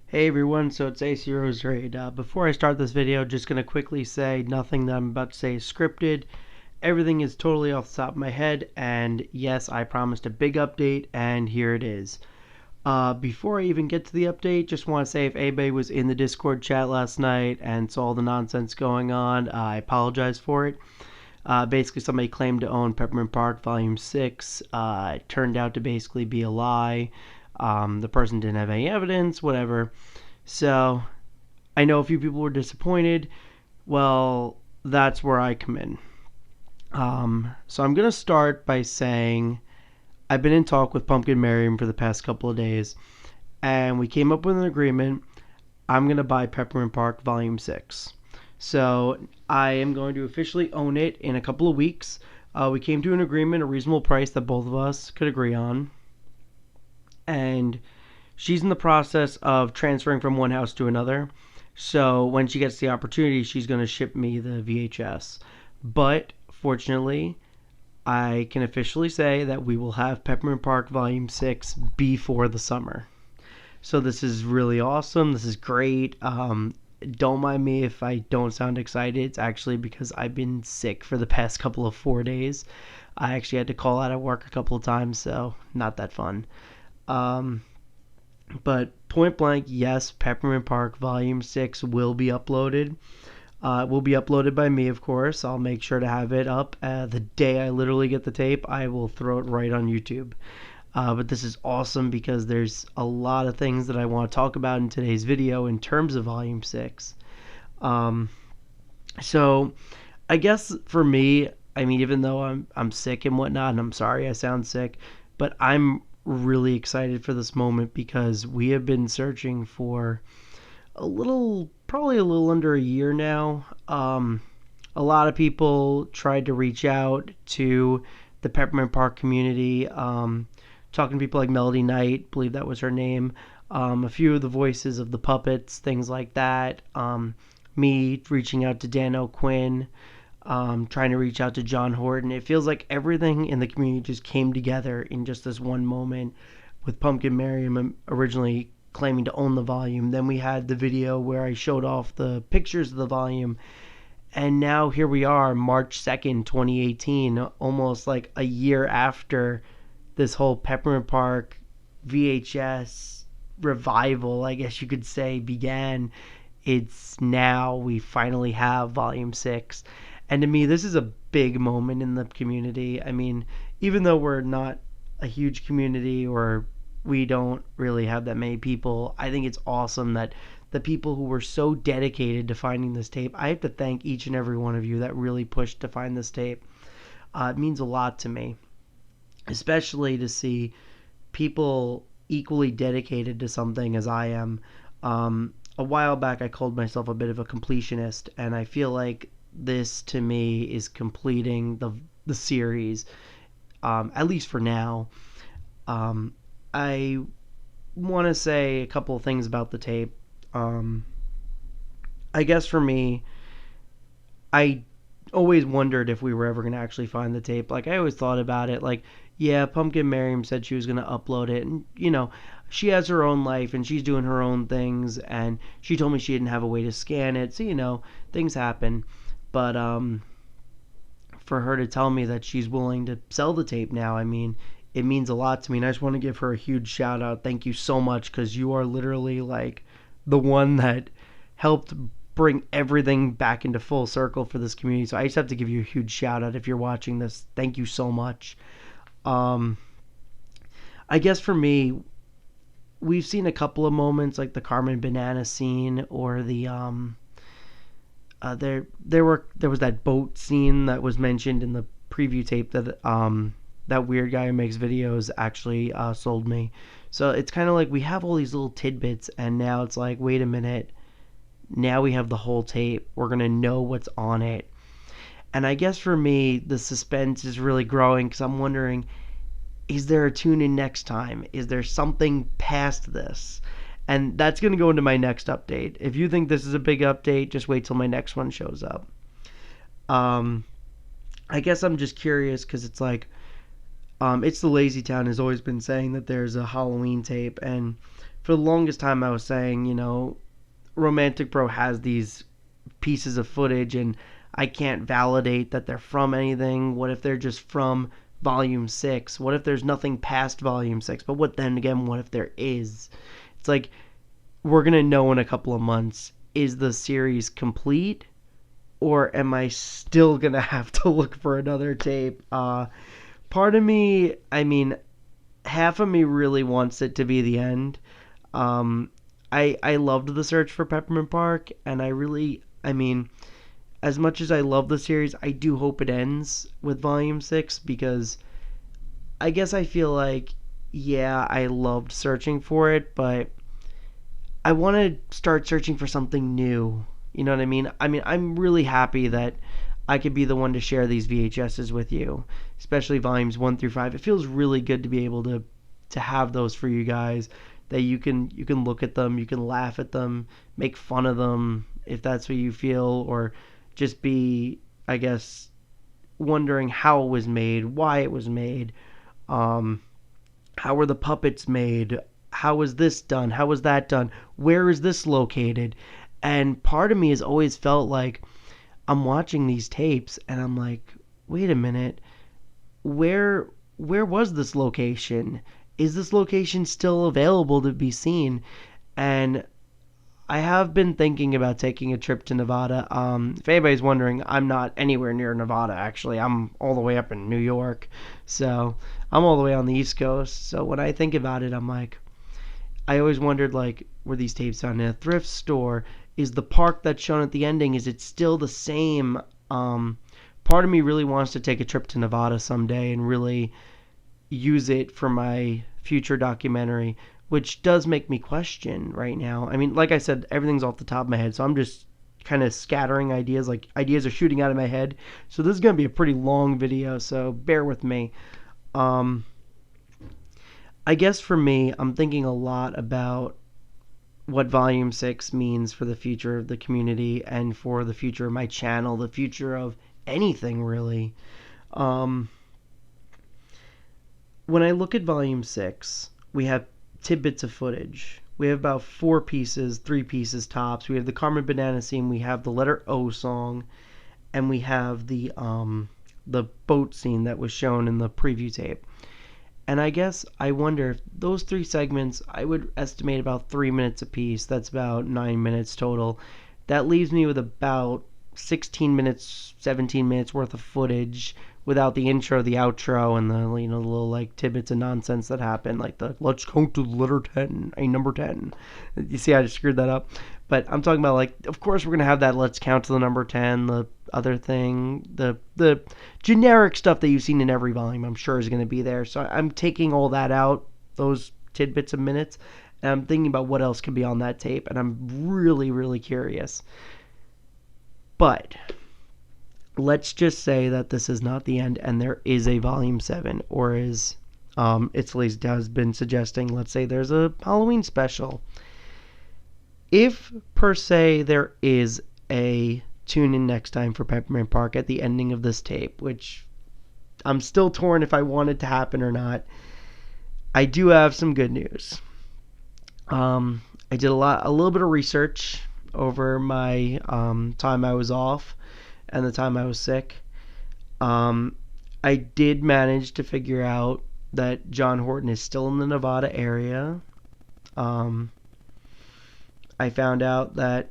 Hey everyone, so it's AC Rose Raid. Before I start this video, just going to quickly say nothing that I'm about to say is scripted. Everything is totally off the top of my head, and yes, I promised a big update, and here it is. Before I even get to the update, just want to say if anybody was in the Discord chat last night and saw the nonsense going on, I apologize for it. Basically, somebody claimed to own Peppermint Park Volume 6. It turned out to basically be a lie. The person didn't have any evidence, whatever. So, I know a few people were disappointed. Well, that's where I come in. So, I'm going to start by saying I've been in talk with Pumpkin Merriam for the past couple of days, and we came up with an agreement. I'm going to buy Peppermint Park Volume 6. So I am going to officially own it in a couple of weeks. We came to an agreement, a reasonable price that both of us could agree on. And she's in the process of transferring from one house to another. So when she gets the opportunity, she's going to ship me the VHS. But fortunately, I can officially say that we will have Peppermint Park Volume 6 before the summer. So this is really awesome. This is great. Don't mind me if I don't sound excited. It's actually because I've been sick for the past couple of 4 days. I actually had to call out of work a couple of times, so not that fun. Um, but point blank, yes, Peppermint Park Volume 6 will be uploaded. It will be uploaded by me, of course. I'll make sure to have it up. The day I literally get the tape, I will throw it right on YouTube. But this is awesome because there's a lot of things that I want to talk about in today's video in terms of Volume 6. Um, so I guess for me, I mean, even though I'm sick and whatnot, and I'm sorry I sound sick, but I'm really excited for this moment because we have been searching for probably a little under a year now. A lot of people tried to reach out to the Peppermint Park community. Talking to people like Melody Knight, believe that was her name, a few of the voices of the puppets, things like that. Me reaching out to Dan O'Quinn, trying to reach out to John Horton. It feels like everything in the community just came together in just this one moment, with Pumpkin Merriam originally claiming to own the volume. Then we had the video where I showed off the pictures of the volume. And now here we are, March 2nd, 2018, almost like a year after this whole Peppermint Park VHS revival, I guess you could say, began. It's now we finally have Volume 6. And to me, this is a big moment in the community. I mean, even though we're not a huge community or we don't really have that many people, I think it's awesome that the people who were so dedicated to finding this tape, I have to thank each and every one of you that really pushed to find this tape. It means a lot to me, especially to see people equally dedicated to something as I am. A while back, I called myself a bit of a completionist, and I feel like this to me is completing the series, at least for now. I want to say a couple of things about the tape. I guess for me, I always wondered if we were ever going to actually find the tape. Like, I always thought about it. Like, yeah, Pumpkin Merriam said she was going to upload it. And, she has her own life and she's doing her own things. And she told me she didn't have a way to scan it. So, things happen. But for her to tell me that she's willing to sell the tape now, I mean, it means a lot to me. And I just want to give her a huge shout out. Thank you so much, because you are literally like the one that helped bring everything back into full circle for this community. So I just have to give you a huge shout out if you're watching this. Thank you so much. Um, I guess for me, we've seen a couple of moments like the Carmen Banana scene, or the there was that boat scene that was mentioned in the preview tape that that weird guy who makes videos actually sold me. So it's kind of like we have all these little tidbits, and now it's like, wait a minute, now we have the whole tape. We're going to know what's on it. And I guess for me, the suspense is really growing because I'm wondering, is there a tune in next time? Is there something past this? And that's going to go into my next update. If you think this is a big update, just wait till my next one shows up. I guess I'm just curious because it's like, It's the Lazy Town has always been saying that there's a Halloween tape, and for the longest time I was saying, Romantic Bro has these pieces of footage and I can't validate that they're from anything. What if they're just from volume 6? What if there's nothing past volume 6? But what then again, what if there is? It's like we're going to know in a couple of months, is the series complete or am I still going to have to look for another tape? Part of me, half of me really wants it to be the end. I loved the search for Peppermint Park, and as much as I love the series, I do hope it ends with Volume 6 because I guess I feel like, yeah, I loved searching for it, but I want to start searching for something new. You know what I mean? I'm really happy that I could be the one to share these VHSs with you, especially volumes 1 through 5. It feels really good to be able to have those for you guys, that you can look at them, you can laugh at them, make fun of them if that's what you feel, or just be, I guess, wondering how it was made, why it was made, how were the puppets made, how was this done, how was that done, where is this located? And part of me has always felt like I'm watching these tapes and I'm like, wait a minute, where was this location? Is this location still available to be seen? And I have been thinking about taking a trip to Nevada. If anybody's wondering, I'm not anywhere near Nevada, actually. I'm all the way up in New York. So I'm all the way on the East Coast. So when I think about it, I'm like, I always wondered, like, were these tapes found in a thrift store? Is the park that's shown at the ending, is it still the same? Part of me really wants to take a trip to Nevada someday and really use it for my future documentary, which does make me question right now. Like I said, everything's off the top of my head, so I'm just kind of scattering ideas. Like, ideas are shooting out of my head. So this is going to be a pretty long video, so bear with me. I guess for me, I'm thinking a lot about what Volume 6 means for the future of the community and for the future of my channel, the future of anything, really. When I look at Volume 6, we have tidbits of footage. We have about 3 pieces tops. We have the Carmen Banana scene, we have the letter O song, and we have the boat scene that was shown in the preview tape. And I guess I wonder if those 3 segments, I would estimate about 3 minutes apiece. That's about 9 minutes total. That leaves me with about 16 minutes, 17 minutes worth of footage without the intro, the outro, and the little like tidbits of nonsense that happen, like the let's count to the letter 10, number 10. You see, I just screwed that up. But I'm talking about, like, of course we're gonna have that let's count to the number 10, the other thing, the generic stuff that you've seen in every volume, I'm sure is gonna be there. So I'm taking all that out, those tidbits of minutes, and I'm thinking about what else could be on that tape, and I'm really, really curious. But let's just say that this is not the end and there is a volume 7, or as Italy's has been suggesting, let's say there's a Halloween special. If per se there is a tune in next time for Peppermint Park at the ending of this tape, which I'm still torn if I want it to happen or not, I do have some good news. I did a little bit of research over my time I was off and the time I was sick. I did manage to figure out that John Horton is still in the Nevada area. I found out that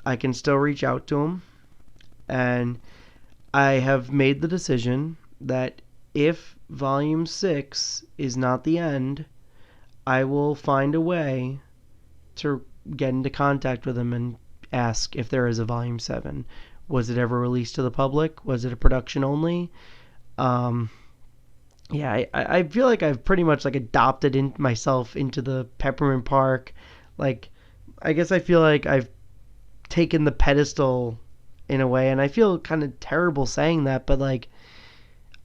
I can still reach out to him, and I have made the decision that if Volume 6 is not the end, I will find a way to get into contact with him and ask if there is a Volume 7. Was it ever released to the public? Was it a production only? Yeah, I feel like I've pretty much like adopted myself into the Peppermint Park. Like, I guess I feel like I've taken the pedestal in a way, and I feel kind of terrible saying that, but like,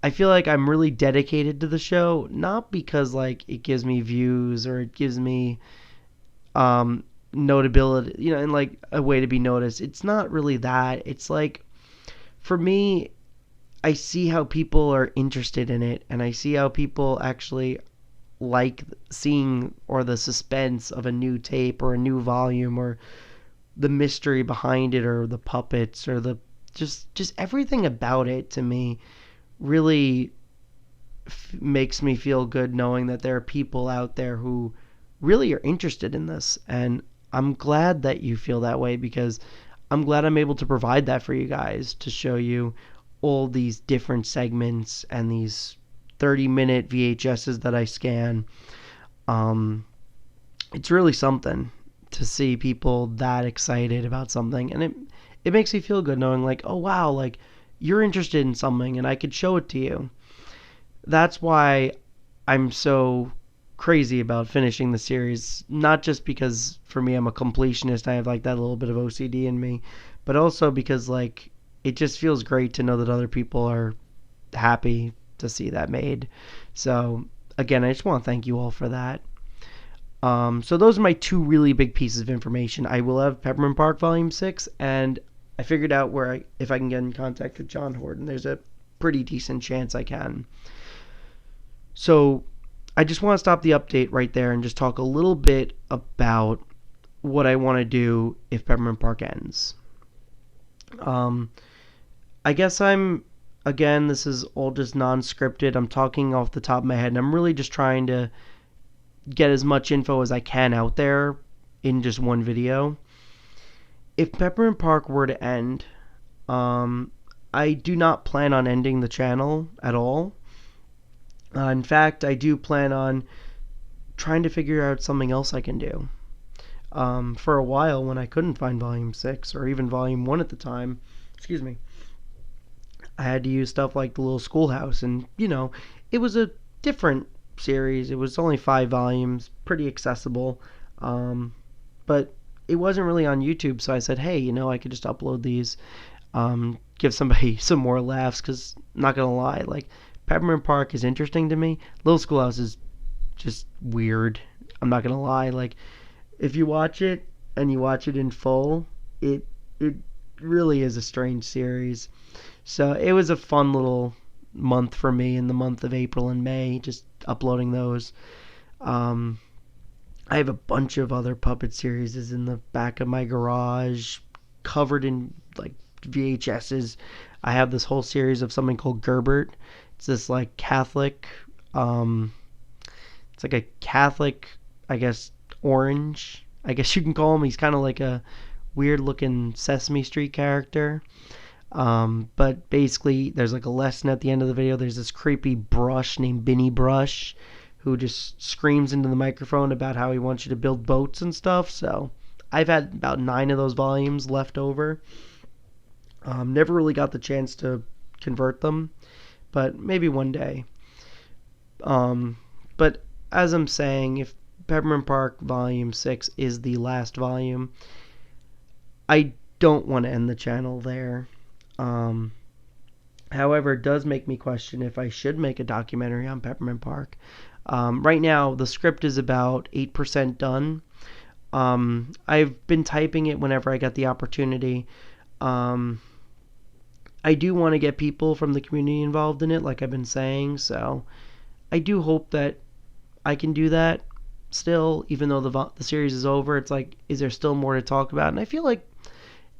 I feel like I'm really dedicated to the show, not because like it gives me views or it gives me notability, and like a way to be noticed. It's not really that. It's like, for me, I see how people are interested in it, and I see how people actually like seeing or the suspense of a new tape or a new volume or the mystery behind it or the puppets or the just everything about it to me really makes me feel good knowing that there are people out there who really are interested in this. And I'm glad that you feel that way, because I'm glad I'm able to provide that for you guys, to show you all these different segments and these 30-minute VHSs that I scan. Um, it's really something to see people that excited about something, and it makes me feel good knowing, like, oh wow, like you're interested in something and I could show it to you. That's why I'm so crazy about finishing the series. Not just because for me I'm a completionist, I have like that little bit of OCD in me, but also because like it just feels great to know that other people are happy to see that made. So again, I just want to thank you all for that. So those are my two really big pieces of information. I will have Peppermint Park Volume 6, and I figured out if I can get in contact with John Horton. There's a pretty decent chance I can. So I just want to stop the update right there and just talk a little bit about what I want to do if Peppermint Park ends. I guess again, this is all just non-scripted. I'm talking off the top of my head, and I'm really just trying to get as much info as I can out there in just one video. If Peppermint Park were to end, I do not plan on ending the channel at all. In fact, I do plan on trying to figure out something else I can do. For a while, when I couldn't find Volume 6 or even Volume 1 at the time, excuse me, I had to use stuff like the little schoolhouse, and it was a different series. It was only 5 volumes, pretty accessible, but it wasn't really on YouTube. So I said, hey, I could just upload these, give somebody some more laughs. Because not gonna lie, like Peppermint Park is interesting to me. Little Schoolhouse is just weird. I'm not gonna lie. Like if you watch it and you watch it in full, it really is a strange series. So it was a fun little month for me in the month of April and May, just uploading those. I have a bunch of other puppet series in the back of my garage, covered in like VHSs. I have this whole series of something called Gerbert. It's this like Catholic, it's like a Catholic, I guess, orange, I guess you can call him. He's kind of like a weird looking Sesame Street character. But basically, there's like a lesson at the end of the video. There's this creepy brush named Binny Brush who just screams into the microphone about how he wants you to build boats and stuff. So I've had about 9 of those volumes left over. Never really got the chance to convert them, but maybe one day. But as I'm saying, if Peppermint Park Volume 6 is the last volume, I don't want to end the channel there. However, it does make me question if I should make a documentary on Peppermint Park. Right now, the script is about 8% done. I've been typing it whenever I get the opportunity. I do want to get people from the community involved in it, like I've been saying, so I do hope that I can do that still, even though the series is over. It's like, is there still more to talk about? And I feel like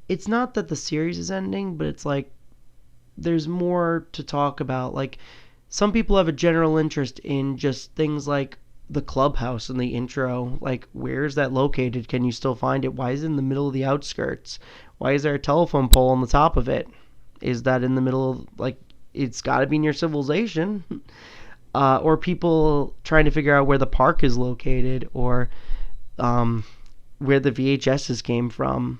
it's not that the series is ending, but it's like there's more to talk about. Like some people have a general interest in just things like the clubhouse in the intro. Like, where's that located? Can you still find it? Why is it in the middle of the outskirts? Why is there a telephone pole on the top of it? Is that in the middle of, like, it's got to be near civilization? Or people trying to figure out where the park is located, or where the VHSs came from.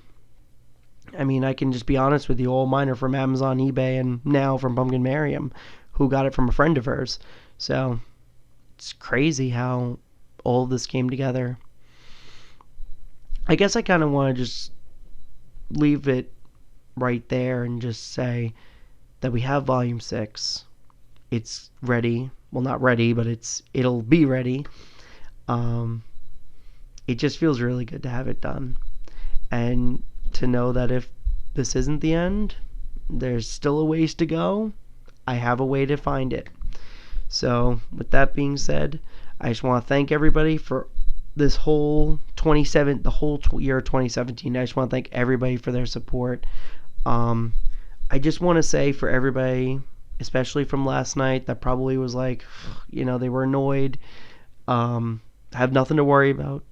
I mean, I can just be honest with you. All mine are from Amazon, eBay, and now from Pumpkin Miriam, who got it from a friend of hers. So it's crazy how all of this came together. I guess I kind of want to just leave it right there and just say that we have Volume 6. It's ready. Well, not ready, but it'll be ready. It just feels really good to have it done. And to know that if this isn't the end, there's still a ways to go. I have a way to find it. So with that being said, I just want to thank everybody for this whole the whole year of 2017. I just want to thank everybody for their support. Um, I just want to say for everybody, especially from last night, that probably was like, they were annoyed. Have nothing to worry about.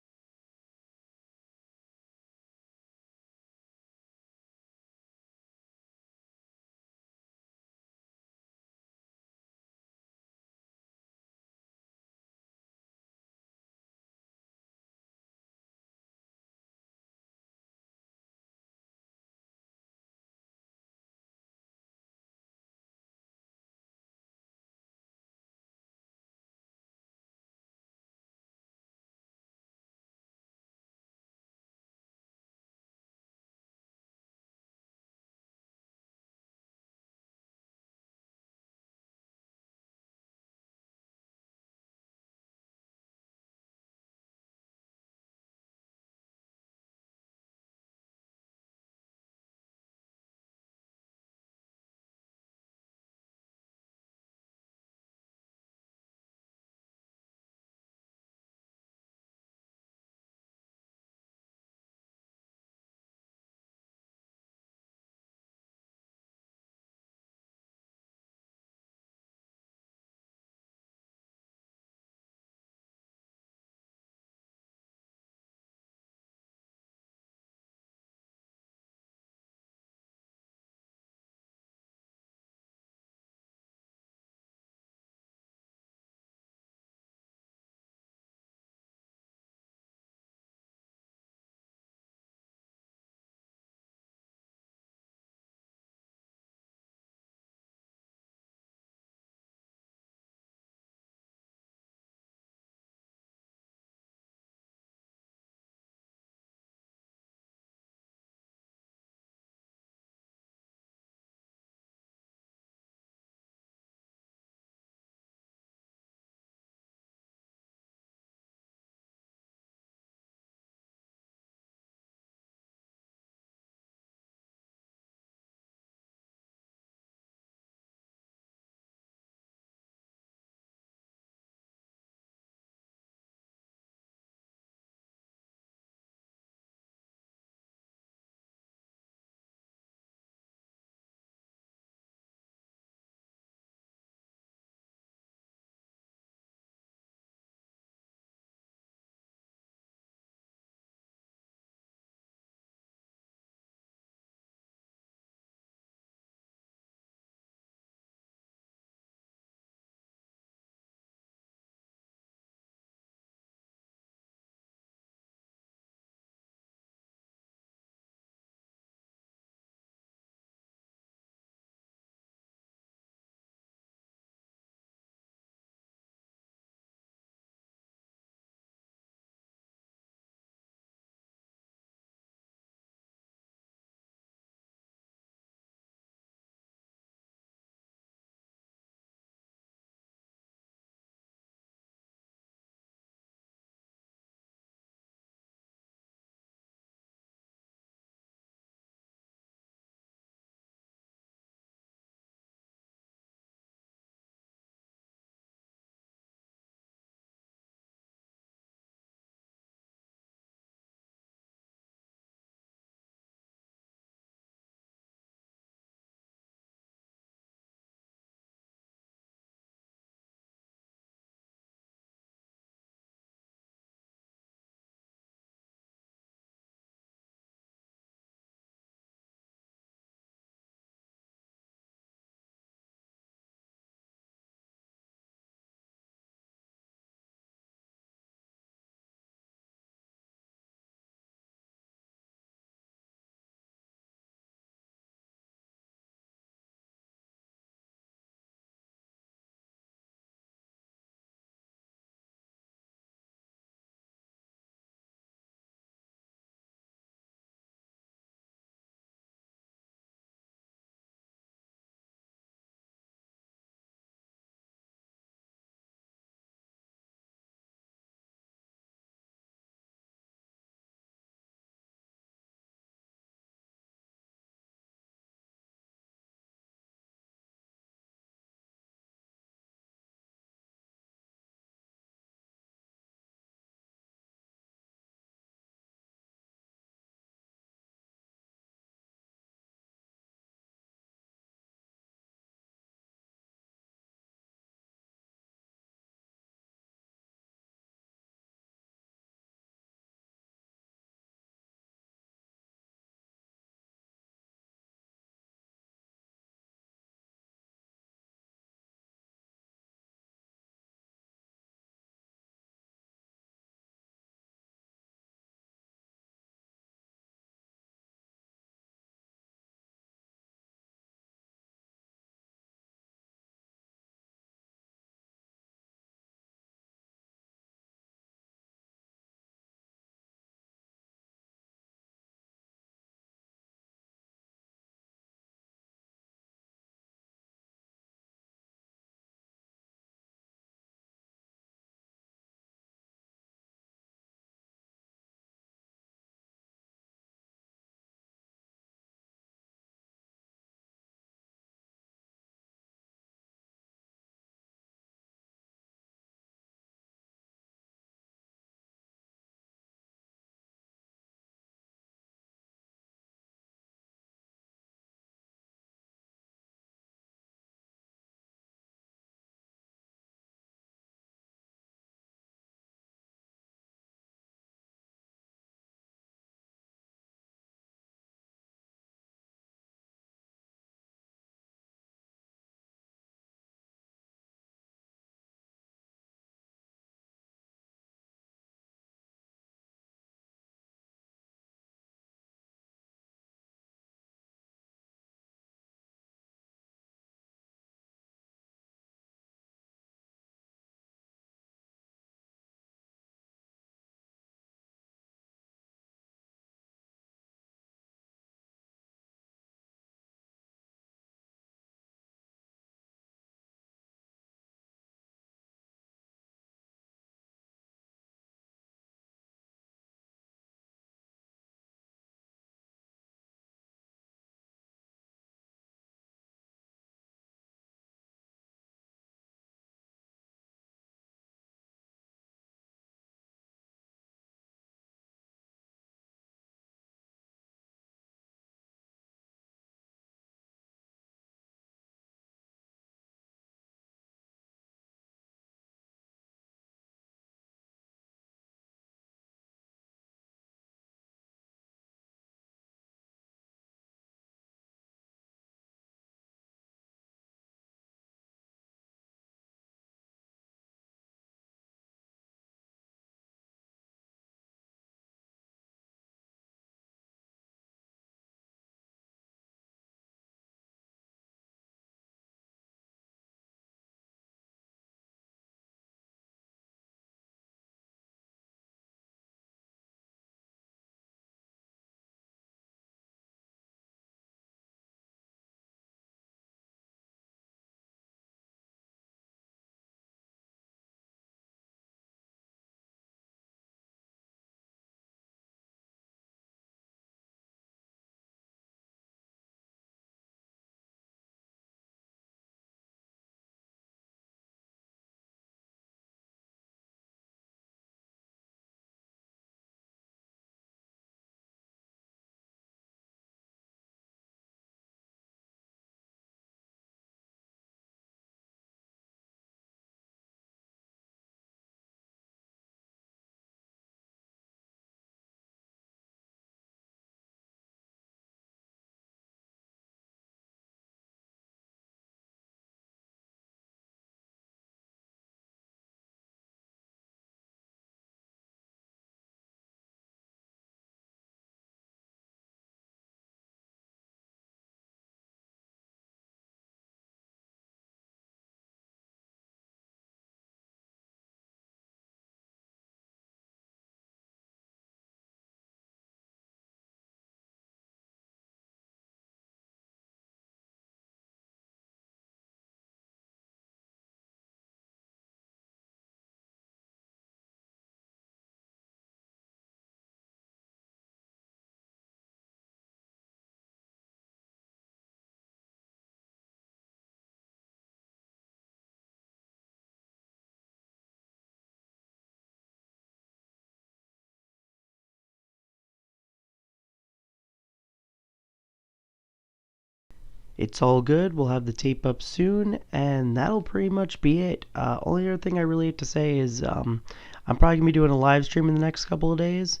it's all good. We'll have the tape up soon, and that'll pretty much be it. Only other thing I really have to say is I'm probably gonna be doing a live stream in the next couple of days.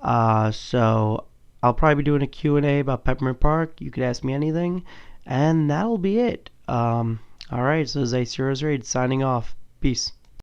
So I'll probably be doing a Q&A about Peppermint Park. You could ask me anything, and that'll be it. All right, so this is Ace Heroes Raid signing off. Peace.